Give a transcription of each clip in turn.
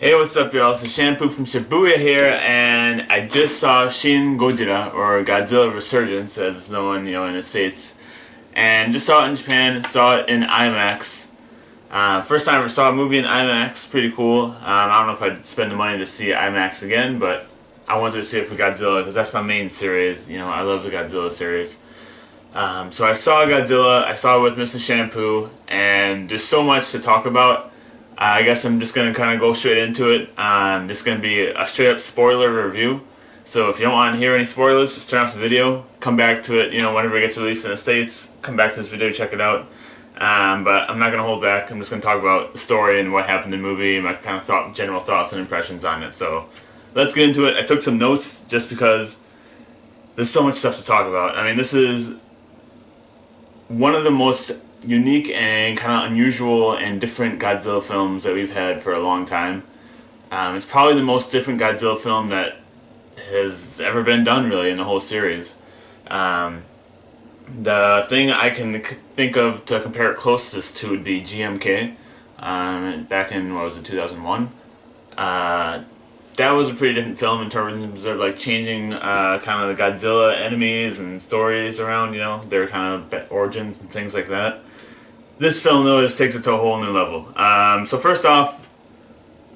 Hey, what's up, y'all? So Shampoo from Shibooyah here, and I just saw Shin Godzilla, or Godzilla Resurgence, as it's known, in the States. And just saw it in Japan, saw it in IMAX. First time I ever saw a movie in IMAX, pretty cool. I don't know if I'd spend the money to see IMAX again, but I wanted to see it for Godzilla, because that's my main series. I love the Godzilla series. So I saw Godzilla, I saw it with Mr. Shampoo, and there's so much to talk about. I guess I'm just going to kind of go straight into it. This is going to be a straight up spoiler review. So if you don't want to hear any spoilers, just turn off the video, come back to it, whenever it gets released in the States, come back to this video, check it out. But I'm not going to hold back. I'm just going to talk about the story and what happened in the movie, and my kind of general thoughts and impressions on it. So let's get into it. I took some notes just because there's so much stuff to talk about. I mean, this is one of the most unique and kind of unusual and different Godzilla films that we've had for a long time. It's probably the most different Godzilla film that has ever been done, really, in the whole series. The thing I can think of to compare it closest to would be GMK, back in, 2001. That was a pretty different film in terms of like changing kind of the Godzilla enemies and stories around, their kind of origins and things like that. This film, though, just takes it to a whole new level. So first off,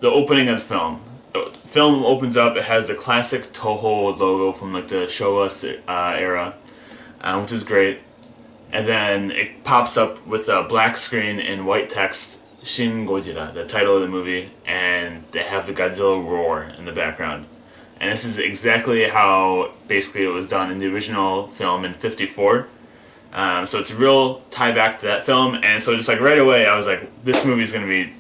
the opening of the film. The film opens up, it has the classic Toho logo from like the Showa era, which is great. And then it pops up with a black screen and white text, Shin Godzilla, the title of the movie, and they have the Godzilla roar in the background. And this is exactly how basically it was done in the original film in *54. So it's a real tie back to that film, and so just like right away I was like, this movie's gonna be,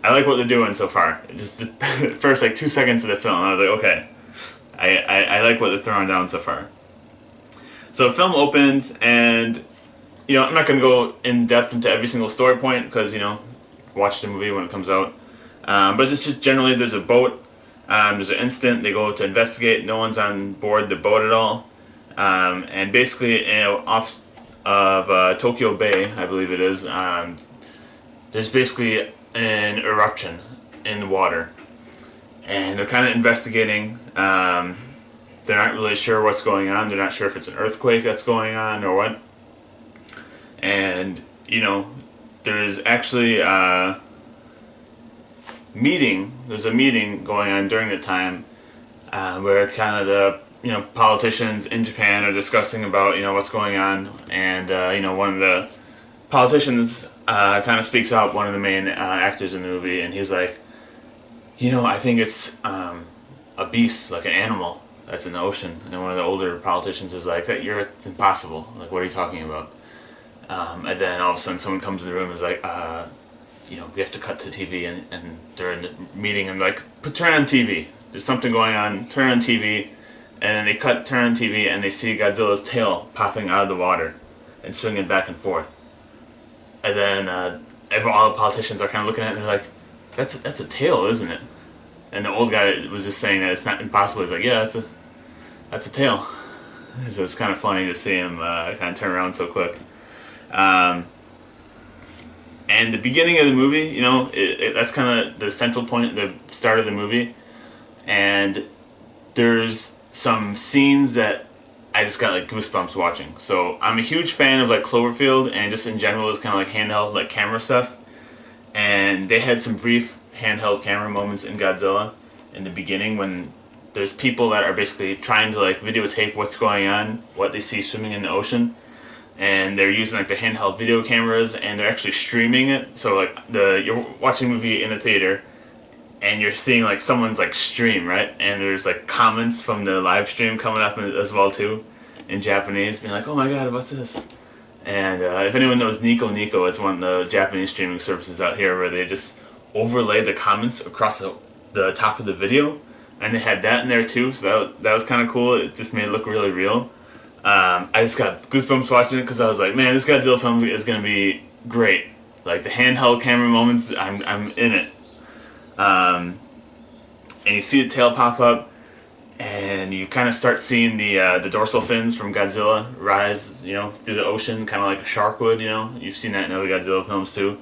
I like what they're doing so far. Just the first like 2 seconds of the film, I was like, okay, I like what they're throwing down so far. So the film opens, and I'm not gonna go in depth into every single story point because watch the movie when it comes out. But it's just generally there's a boat, there's an incident, they go to investigate, no one's on board the boat at all, and basically off of Tokyo Bay, I believe it is, there's basically an eruption in the water, and they're kind of investigating. They're not really sure what's going on. They're not sure if it's an earthquake that's going on or what. And there's actually a meeting. There's a meeting going on during the time where kind of the politicians in Japan are discussing about what's going on, and one of the politicians kind of speaks out, one of the main actors in the movie, and he's like, I think it's a beast, like an animal that's in the ocean. And one of the older politicians is like, it's impossible. Like, what are you talking about? And then all of a sudden someone comes in the room and is like, we have to cut to TV, and they're in the meeting and like, turn on TV. There's something going on, turn on TV. And then they turn on TV, and they see Godzilla's tail popping out of the water and swinging back and forth. And then all the politicians are kind of looking at it, and they're like, that's a tail, isn't it? And the old guy was just saying that it's not impossible. He's like, yeah, that's a tail. So it's kind of funny to see him kind of turn around so quick. And the beginning of the movie, that's kind of the central point, the start of the movie. And there's some scenes that I just got like goosebumps watching. So I'm a huge fan of like Cloverfield, and just in general it's kind of like handheld like camera stuff. And they had some brief handheld camera moments in Godzilla in the beginning when there's people that are basically trying to like videotape what's going on, what they see swimming in the ocean. And they're using like the handheld video cameras, and they're actually streaming it. So like you're watching a movie in a theater, and you're seeing like someone's like stream, right? And there's like comments from the live stream coming up as well too, in Japanese, being like, "Oh my God, what's this?" And if anyone knows Nico, it's one of the Japanese streaming services out here where they just overlay the comments across the top of the video, and they had that in there too. So that was kind of cool. It just made it look really real. I just got goosebumps watching it because I was like, man, this Godzilla film is gonna be great. Like the handheld camera moments, I'm in it. And you see the tail pop up, and you kind of start seeing the dorsal fins from Godzilla rise, through the ocean, kind of like a shark would. You've seen that in other Godzilla films too.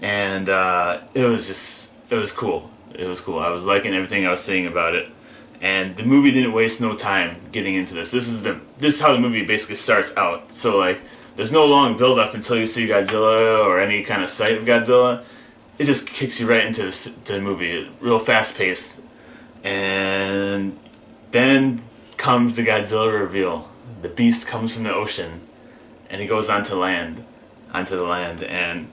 And it was cool. It was cool. I was liking everything I was seeing about it. And the movie didn't waste no time getting into this. This is how the movie basically starts out. So like, there's no long build up until you see Godzilla or any kind of sight of Godzilla. It just kicks you right into the movie, real fast paced. And then comes the Godzilla reveal. The beast comes from the ocean, and he goes onto the land, and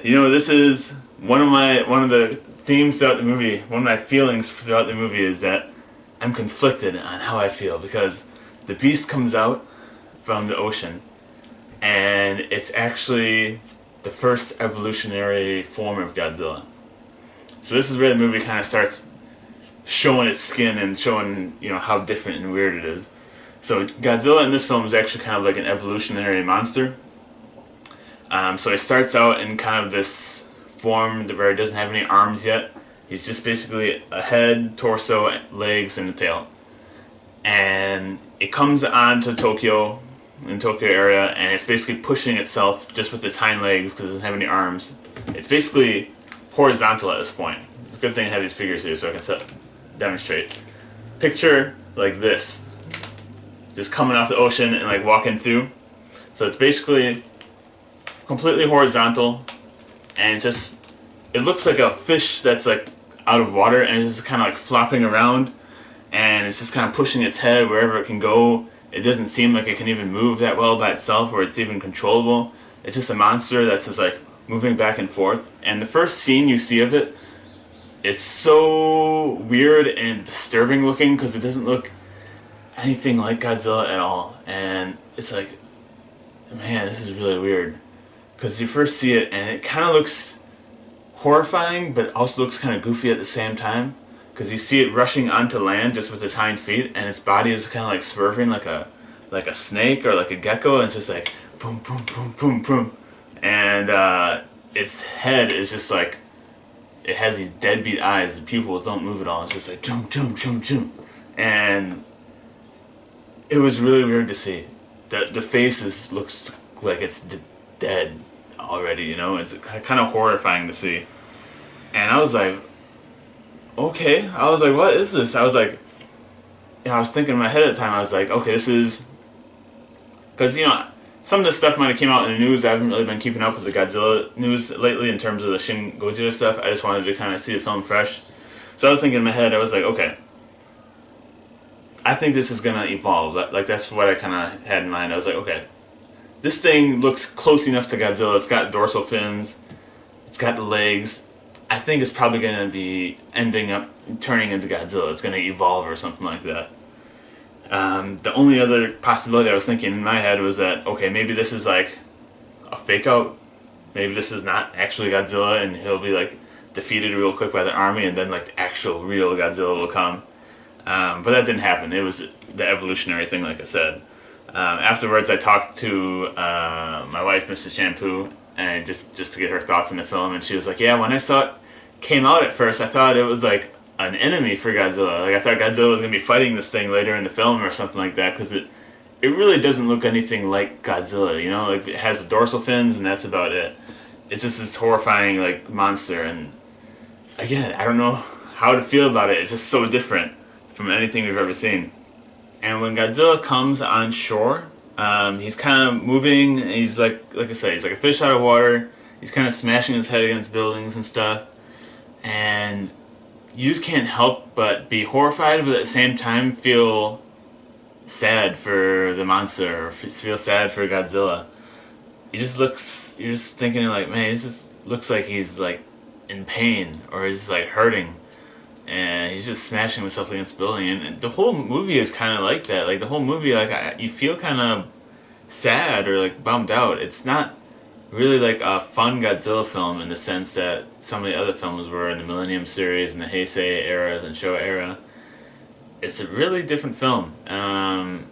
this is one of the themes throughout the movie. One of my feelings throughout the movie is that I'm conflicted on how I feel, because the beast comes out from the ocean, and it's actually the first evolutionary form of Godzilla. So this is where the movie kind of starts showing its skin and showing how different and weird it is. So Godzilla in this film is actually kind of like an evolutionary monster. So he starts out in kind of this form where he doesn't have any arms yet. He's just basically a head, torso, legs, and a tail. And it comes onto Tokyo, in Tokyo area, and it's basically pushing itself just with its hind legs because it doesn't have any arms. It's basically horizontal at this point. It's a good thing I have these figures here so I can demonstrate. Picture like this, just coming off the ocean and like walking through. So it's basically completely horizontal, and it looks like a fish that's like out of water, and it's just kind of like flopping around, and it's just kind of pushing its head wherever it can go. It doesn't seem like it can even move that well by itself, or it's even controllable. It's just a monster that's just like moving back and forth. And the first scene you see of it, it's so weird and disturbing looking because it doesn't look anything like Godzilla at all. And it's like, man, this is really weird. Because you first see it and it kind of looks horrifying, but also looks kind of goofy at the same time. Because you see it rushing onto land just with its hind feet, and its body is kind of like swerving like a snake or like a gecko, and it's just like boom, boom, boom, boom, boom. And its head is just like, it has these deadbeat eyes. The pupils don't move at all. It's just like jump, jump, jump, jump. And it was really weird to see. The face looks like it's dead already, It's kind of horrifying to see. And I was like, okay. I was like, what is this? I was like, I was thinking in my head at the time, I was like, okay, this is... Because, some of this stuff might have came out in the news. I haven't really been keeping up with the Godzilla news lately in terms of the Shin Godzilla stuff. I just wanted to kind of see the film fresh. So I was thinking in my head, I was like, okay, I think this is going to evolve. Like, that's what I kind of had in mind. I was like, okay, this thing looks close enough to Godzilla. It's got dorsal fins. It's got the legs. I think it's probably going to be ending up turning into Godzilla. It's going to evolve or something like that. The only other possibility I was thinking in my head was that, okay, maybe this is like a fake out. Maybe this is not actually Godzilla and he'll be like defeated real quick by the army, and then like the actual real Godzilla will come. But that didn't happen. It was the evolutionary thing, like I said. Afterwards, I talked to my wife, Mrs. Shampoo, and just to get her thoughts on the film, and she was like, yeah, when I saw it came out at first, I thought it was like an enemy for Godzilla. Like, I thought Godzilla was going to be fighting this thing later in the film or something like that, because it really doesn't look anything like Godzilla, Like, it has the dorsal fins, and that's about it. It's just this horrifying, like, monster, and again, I don't know how to feel about it. It's just so different from anything we've ever seen. And when Godzilla comes on shore, he's kind of moving. He's like I said, he's like a fish out of water. He's kind of smashing his head against buildings and stuff. And you just can't help but be horrified, but at the same time feel sad for the monster, or feel sad for Godzilla. You're just thinking like, man, he just looks like he's like in pain, or he's like hurting. And he's just smashing himself against the building, and the whole movie is kind of like that. Like, the whole movie, like, you feel kind of sad or like bummed out. It's not really like a fun Godzilla film in the sense that some of the other films were in the Millennium series and the Heisei era and Showa era. It's a really different film, and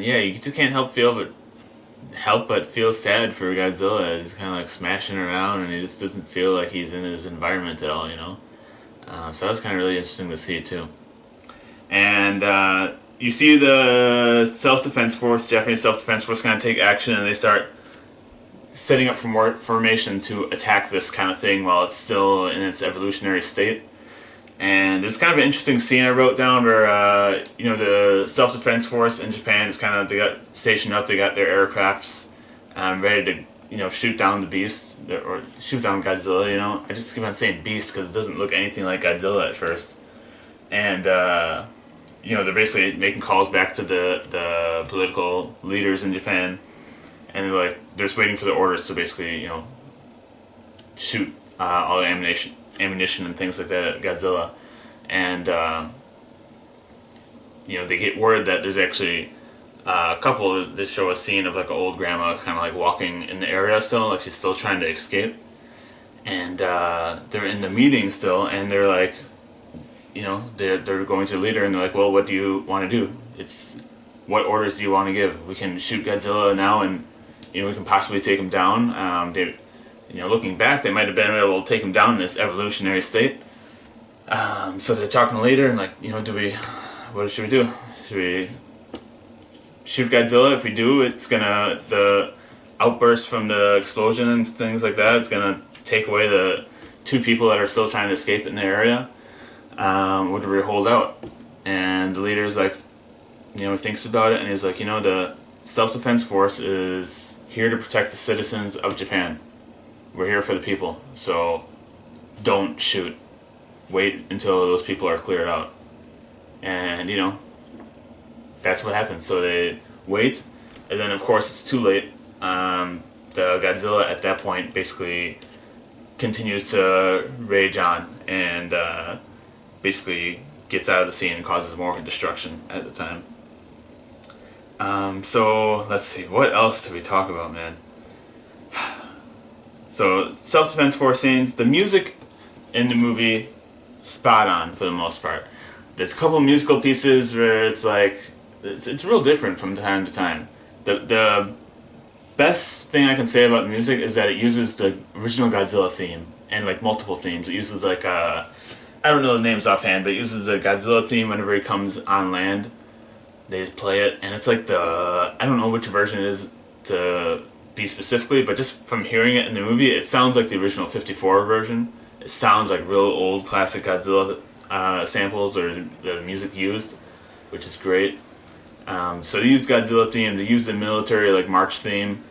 yeah, you just can't help but feel sad for Godzilla. He's kind of like smashing around, and he just doesn't feel like he's in his environment at all, So that was kind of really interesting to see too. And you see the self-defense force, Japanese self-defense force, kind of take action, and they start setting up for more formation to attack this kind of thing while it's still in its evolutionary state. And there's kind of an interesting scene I wrote down where, the self-defense force in Japan is kind of, they got stationed up, they got their aircrafts ready to, shoot down the beast, or shoot down Godzilla, I just keep on saying beast because it doesn't look anything like Godzilla at first. And, they're basically making calls back to the political leaders in Japan, and they're just waiting for the orders to basically, shoot all the ammunition and things like that at Godzilla. And they get word that there's actually a couple that show a scene of an old grandma kind of walking in the area still, she's still trying to escape. And they're in the meeting still, and they're they're going to the leader, and they're like, well, what do you want to do? What orders do you want to give? We can shoot Godzilla now, and we can possibly take him down. Looking back, they might have been able to take him down in this evolutionary state. So they're talking to the leader, and what should we do? Should we shoot Godzilla? If we do, the outburst from the explosion and things like that, it's gonna take away the 2 people that are still trying to escape in the area. Would we hold out? And the leader's thinks about it, and he's the self-defense force is here to protect the citizens of Japan. We're here for the people, so don't shoot. Wait until those people are cleared out. And, that's what happens. So they wait, and then of course it's too late. The Godzilla at that point basically continues to rage on, and basically gets out of the scene and causes more destruction at the time. So let's see, what else do we talk about, man? So self-defense force scenes, the music in the movie, spot on for the most part. There's a couple of musical pieces where it's real different from time to time. The best thing I can say about the music is that it uses the original Godzilla theme and multiple themes. It uses I don't know the names offhand, but it uses the Godzilla theme whenever he comes on land. They just play it, and it's I don't know which version it is to be specifically, but just from hearing it in the movie, it sounds like the original 54 version. It sounds like real old classic Godzilla samples or the music used, which is great. So they use Godzilla theme, they use the military march theme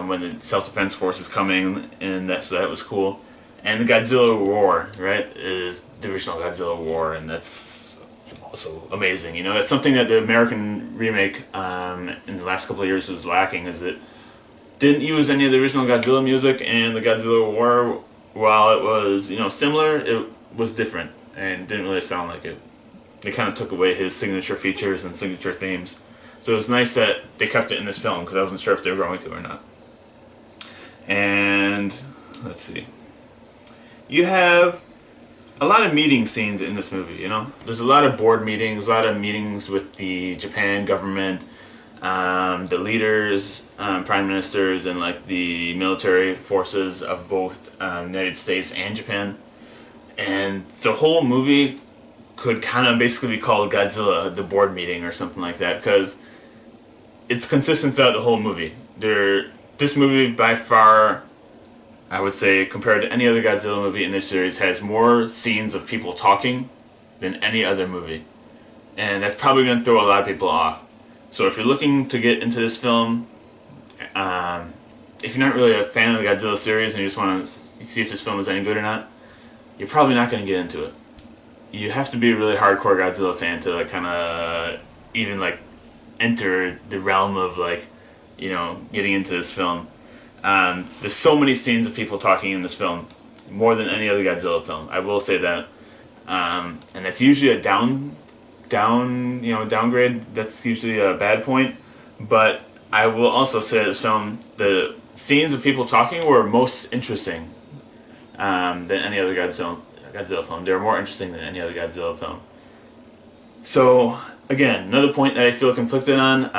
when the self-defense force is coming, and so that was cool. And the Godzilla roar, right, is the original Godzilla roar, and that's also amazing. That's something that the American remake in the last couple of years was lacking, is it didn't use any of the original Godzilla music, and the Godzilla roar, while it was, similar, it was different, and didn't really sound like it. They kind of took away his signature features and signature themes. So it was nice that they kept it in this film, because I wasn't sure if they were going to or not. And, let's see. You have a lot of meeting scenes in this movie, There's a lot of board meetings, a lot of meetings with the Japan government, the leaders, prime ministers, and the military forces of both United States and Japan. And the whole movie could kind of basically be called Godzilla, the board meeting, or something like that, because it's consistent throughout the whole movie. This movie, by far, I would say, compared to any other Godzilla movie in this series, has more scenes of people talking than any other movie. And that's probably going to throw a lot of people off. So if you're looking to get into this film, if you're not really a fan of the Godzilla series and you just want to see if this film is any good or not, you're probably not going to get into it. You have to be a really hardcore Godzilla fan to kind of even enter the realm of getting into this film. There's so many scenes of people talking in this film, more than any other Godzilla film. I will say that, and that's usually a downgrade. That's usually a bad point. But I will also say this film, the scenes of people talking were most interesting than any other Godzilla film. They were more interesting than any other Godzilla film. So again, another point that I feel conflicted on.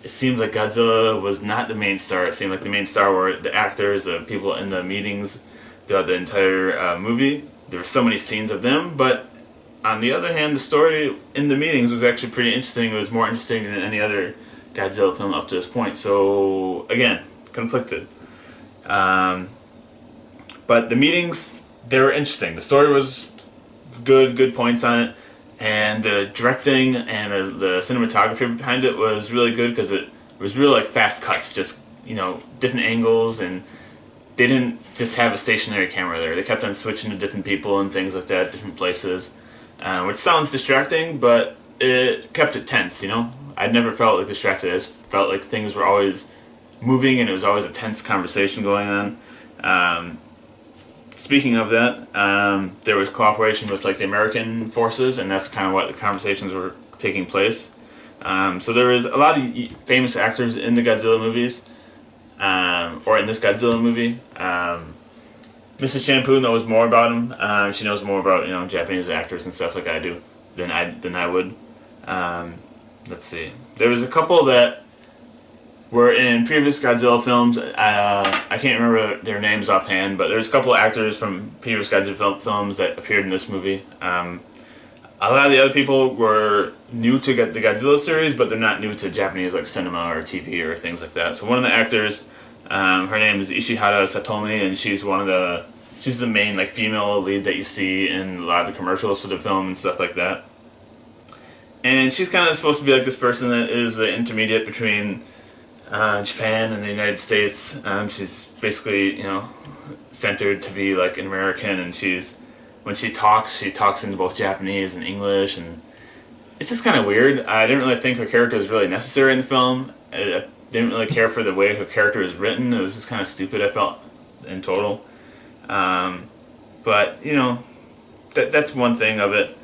It seems like Godzilla was not the main star. It seemed like the main star were the actors, the people in the meetings throughout the entire movie. There were so many scenes of them, but on the other hand, the story in the meetings was actually pretty interesting. It was more interesting than any other Godzilla film up to this point. So again, conflicted. But the meetings, they were interesting. The story was good points on it, and the directing and the cinematography behind it was really good because it was really like fast cuts, just different angles, and they didn't just have a stationary camera there. They kept on switching to different people and things like that, different places, which sounds distracting, but it kept it tense. I'd never felt like distracted. I just felt like things were always moving, and it was always a tense conversation going on. Speaking of that, there was cooperation with like the American forces, and that's kind of what the conversations were taking place. So there was a lot of famous actors in the Godzilla movies, or in this Godzilla movie. Mrs. Shampoo knows more about him. She knows more about Japanese actors and stuff like I do than I would. Let's see. There was a couple that were in previous Godzilla films. I can't remember their names offhand, but there's a couple of actors from previous Godzilla films that appeared in this movie. A lot of the other people were new to the Godzilla series, but they're not new to Japanese like cinema or TV or things like that. So one of the actors, her name is Ishihara Satomi, and she's the main like female lead that you see in a lot of the commercials for the film and stuff like that. And she's kind of supposed to be like this person that is the intermediate between Japan and the United States. She's basically, centered to be like an American, and when she talks in both Japanese and English, and it's just kind of weird. I didn't really think her character was really necessary in the film. I didn't really care for the way her character was written. It was just kind of stupid, I felt, in total. But, that's one thing of it.